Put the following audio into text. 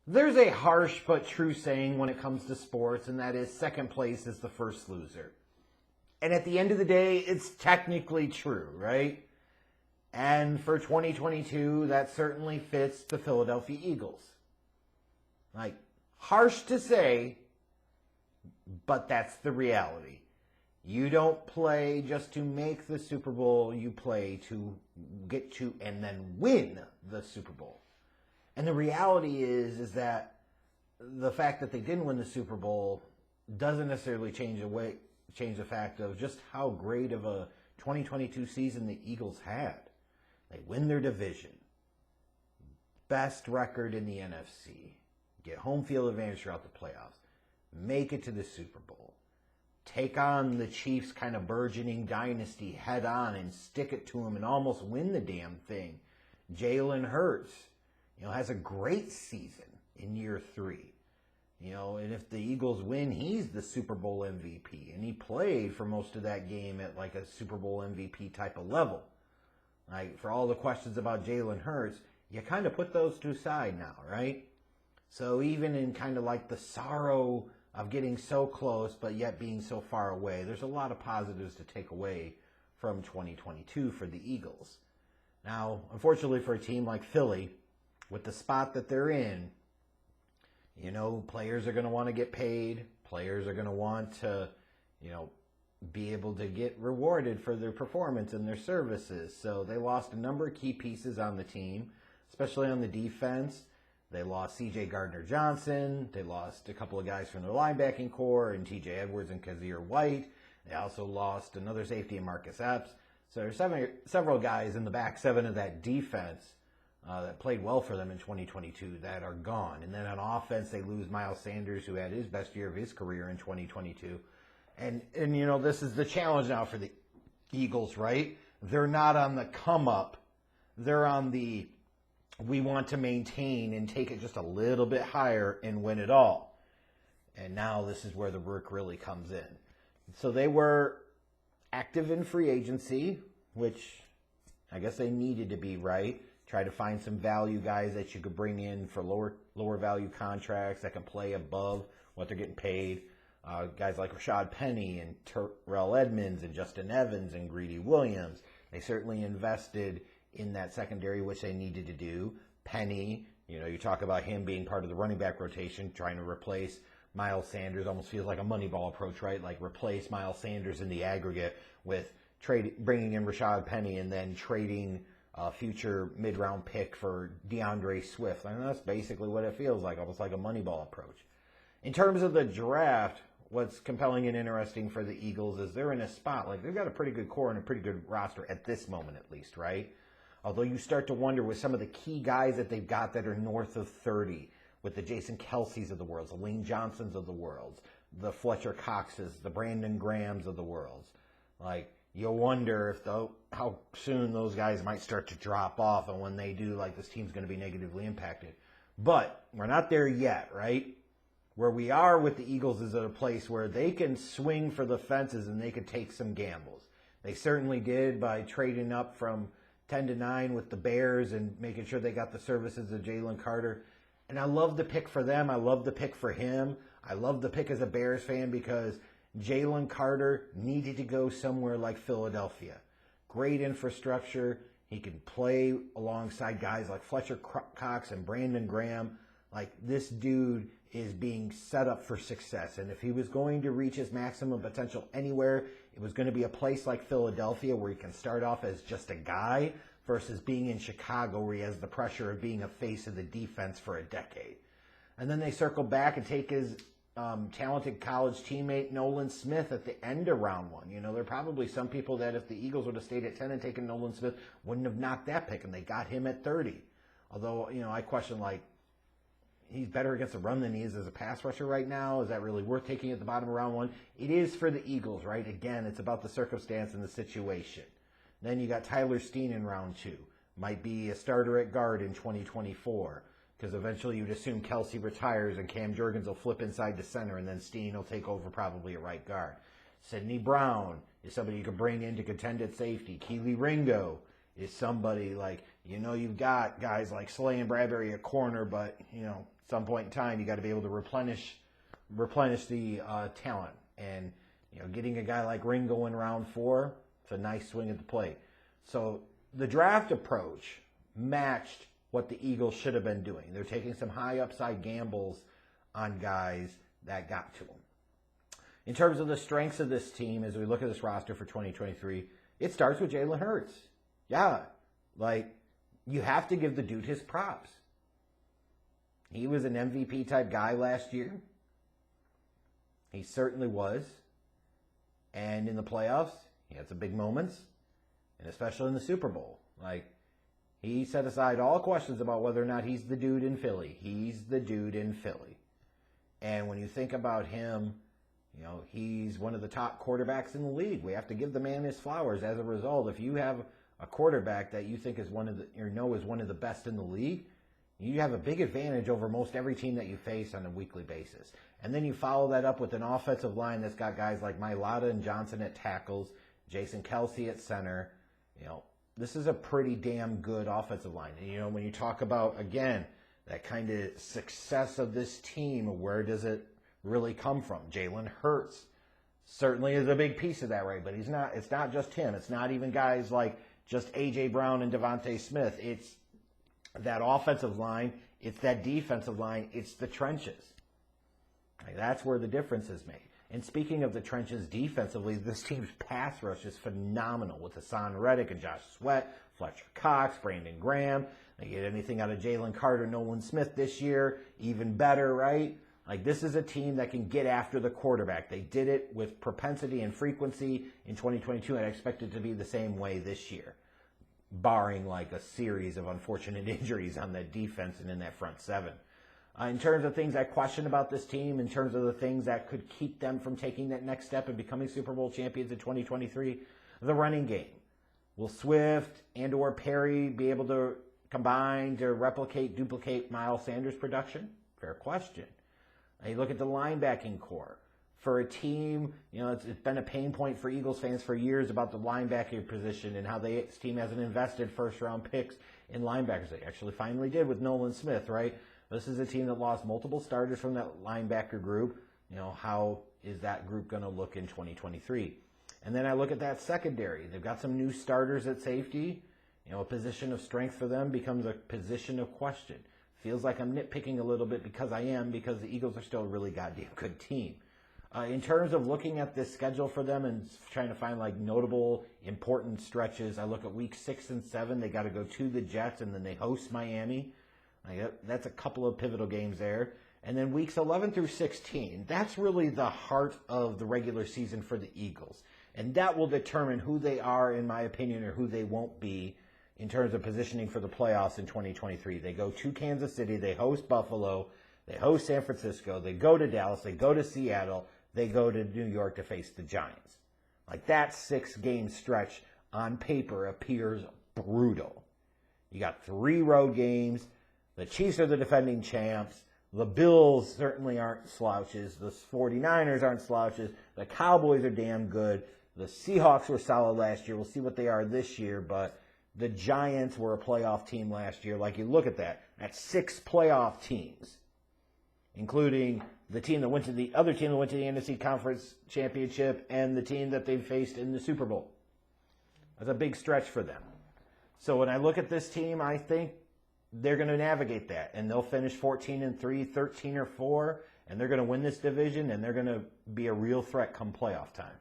There's a harsh but true saying when it comes to sports, and that is second place is the first loser. And at the end of the day, it's technically true, right? And for 2022, that certainly fits the Philadelphia Eagles. Like, harsh to say, but that's the reality. You don't play just to make the Super Bowl, you play to get to and then win the Super Bowl. And the reality is that the fact that they didn't win the Super Bowl doesn't necessarily change the fact of just how great of a 2022 season the Eagles had. They win their division, best record in the NFC, get home field advantage throughout the playoffs, make it to the Super Bowl, take on the Chiefs' kind of burgeoning dynasty head on and stick it to them and almost win the damn thing. Jalen Hurts, has a great season in year 3. And if the Eagles win, he's the Super Bowl MVP. And he played for most of that game at like a Super Bowl MVP type of level. Like, for all the questions about Jalen Hurts, you kind of put those to aside now, right? So even in kind of like the sorrow of getting so close but yet being so far away, there's a lot of positives to take away from 2022 for the Eagles. Now, unfortunately for a team like Philly, with the spot that they're in, players are going to want to get paid. Players are going to want to, be able to get rewarded for their performance and their services. So they lost a number of key pieces on the team, especially on the defense. They lost C.J. Gardner-Johnson. They lost a couple of guys from their linebacking core, and T.J. Edwards and Kazir White. They also lost another safety in Marcus Epps. So there's several guys in the back seven of that defense that played well for them in 2022 that are gone. And then on offense, they lose Miles Sanders, who had his best year of his career in 2022. And this is the challenge now for the Eagles, right? They're not on the come up. They're on the we want to maintain and take it just a little bit higher and win it all. And now this is where the work really comes in. So they were active in free agency, which I guess they needed to be, right? Try to find some value guys that you could bring in for lower value contracts that can play above what they're getting paid. Guys like Rashad Penny and Terrell Edmonds and Justin Evans and Greedy Williams. They certainly invested in that secondary, which they needed to do. Penny, you talk about him being part of the running back rotation, trying to replace Miles Sanders. Almost feels like a Moneyball approach, right? Like replace Miles Sanders in the aggregate with bringing in Rashad Penny and then trading a future mid-round pick for DeAndre Swift. I mean, that's basically what it feels like, almost like a Moneyball approach. In terms of the draft, what's compelling and interesting for the Eagles is they're in a spot, like they've got a pretty good core and a pretty good roster at this moment at least, right? Although you start to wonder with some of the key guys that they've got that are north of 30, with the Jason Kelce's of the world, the Lane Johnsons of the world, the Fletcher Coxes, the Brandon Grahams of the world. Like, you'll wonder if how soon those guys might start to drop off, and when they do, like, this team's going to be negatively impacted. But we're not there yet, right? Where we are with the Eagles is at a place where they can swing for the fences and they can take some gambles. They certainly did by trading up from 10-9 with the Bears and making sure they got the services of Jalen Carter. And I love the pick for them. I love the pick for him. I love the pick as a Bears fan because Jalen Carter needed to go somewhere like Philadelphia. Great infrastructure. He can play alongside guys like Fletcher Cox and Brandon Graham. Like, this dude is being set up for success. And if he was going to reach his maximum potential anywhere, it was going to be a place like Philadelphia where he can start off as just a guy versus being in Chicago where he has the pressure of being a face of the defense for a decade. And then they circle back and take his talented college teammate Nolan Smith at the end of round 1. There are probably some people that if the Eagles would have stayed at 10 and taken Nolan Smith wouldn't have knocked that pick, and they got him at 30. Although, I question, he's better against the run than he is as a pass rusher right now. Is that really worth taking at the bottom of round 1? It is for the Eagles, right? Again, it's about the circumstance and the situation. Then you got Tyler Steen in round 2. Might be a starter at guard in 2024 because eventually you'd assume Kelce retires and Cam Jurgens will flip inside to center and then Steen will take over probably at right guard. Sidney Brown is somebody you can bring in to contend at safety. Keely Ringo is somebody like You know, you've got guys like Slay and Bradbury at corner, but, you know, at some point in time, you got to be able to replenish the talent. And, you know, getting a guy like Ringo in round 4, it's a nice swing at the plate. So the draft approach matched what the Eagles should have been doing. They're taking some high upside gambles on guys that got to them. In terms of the strengths of this team, as we look at this roster for 2023, it starts with Jalen Hurts. Yeah, like, you have to give the dude his props. He was an MVP type guy last year. He certainly was. And in the playoffs, he had some big moments, and especially in the Super Bowl. Like, he set aside all questions about whether or not he's the dude in Philly. He's the dude in Philly. And when you think about him, you know, he's one of the top quarterbacks in the league. We have to give the man his flowers. As a result, if you have a quarterback that you think is one of the best in the league, you have a big advantage over most every team that you face on a weekly basis. And then you follow that up with an offensive line that's got guys like Mailata and Johnson at tackles, Jason Kelsey at center. You know, this is a pretty damn good offensive line. And, you know, when you talk about, again, that kind of success of this team, where does it really come from? Jalen Hurts certainly is a big piece of that, right? But it's not just him. It's not even guys like just A.J. Brown and Devontae Smith. It's that offensive line. It's that defensive line. It's the trenches. Like, that's where the difference is made. And speaking of the trenches defensively, this team's pass rush is phenomenal with Hassan Reddick and Josh Sweat, Fletcher Cox, Brandon Graham. They get anything out of Jalen Carter, Nolan Smith this year, even better, right? Like, this is a team that can get after the quarterback. They did it with propensity and frequency in 2022, and I expect it to be the same way this year, barring like a series of unfortunate injuries on that defense and in that front seven. In terms of things I question about this team, in terms of the things that could keep them from taking that next step and becoming Super Bowl champions in 2023, the running game. Will Swift and or Perry be able to combine to duplicate Miles Sanders' production? Fair question. You look at the linebacking core. For a team, you know, it's been a pain point for Eagles fans for years about the linebacking position and how this team hasn't invested first-round picks in linebackers. They actually finally did with Nolan Smith, right? This is a team that lost multiple starters from that linebacker group. You know, how is that group going to look in 2023? And then I look at that secondary. They've got some new starters at safety. You know, a position of strength for them becomes a position of question. Feels like I'm nitpicking a little bit because the Eagles are still a really goddamn good team. In terms of looking at this schedule for them and trying to find like notable, important stretches, I look at week 6 and 7. They got to go to the Jets and then they host Miami. That's a couple of pivotal games there. And then weeks 11 through 16, that's really the heart of the regular season for the Eagles. And that will determine who they are, in my opinion, or who they won't be in terms of positioning for the playoffs in 2023. They go to Kansas City, they host Buffalo, they host San Francisco, they go to Dallas, they go to Seattle, they go to New York to face the Giants. Like, that 6-game stretch on paper appears brutal. You got 3 road games. The Chiefs are the defending champs. The Bills certainly aren't slouches. The 49ers aren't slouches. The Cowboys are damn good. The Seahawks were solid last year. We'll see what they are this year, but the Giants were a playoff team last year. Like, you look at that. That's 6 playoff teams, including the team that went to the other team that went to the NFC Conference Championship and the team that they faced in the Super Bowl. That's a big stretch for them. So when I look at this team, I think they're going to navigate that, and they'll finish 14-3, 13-4, and they're going to win this division, and they're going to be a real threat come playoff time.